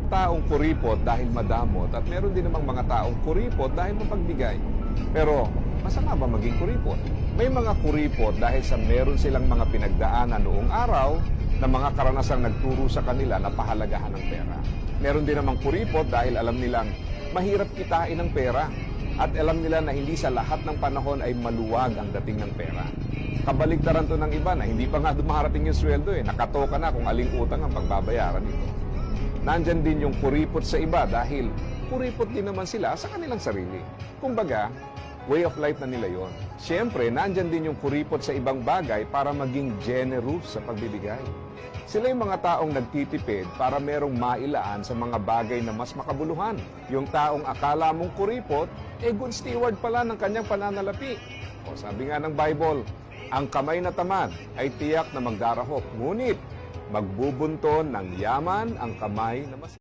taong kuripot dahil madamot at meron din namang mga taong kuripot dahil mapagbigay. Pero masama ba maging kuripot? May mga kuripot dahil sa meron silang mga pinagdaanan noong araw na mga karanasang nagturo sa kanila na pahalagahan ng pera. Meron din namang kuripot dahil alam nilang mahirap kitain ng pera at alam nila na hindi sa lahat ng panahon ay maluwag ang dating ng pera. Kabaligtaran to ng iba na hindi pa nga dumarating yung sweldo nakatoka na kung aling utang ang pagbabayaran nito. Nandyan din yung kuripot sa iba dahil kuripot din naman sila sa kanilang sarili. Kumbaga, way of life na nila yon. Siyempre, nandyan din yung kuripot sa ibang bagay para maging generous sa pagbibigay. Sila yung mga taong nagtitipid para merong mailaan sa mga bagay na mas makabuluhan. Yung taong akala mong kuripot, good steward pala ng kanyang pananalapi. O sabi nga ng Bible, ang kamay na tamad ay tiyak na magdarahop. Ngunit, magbubunton ng yaman ang kamay na mas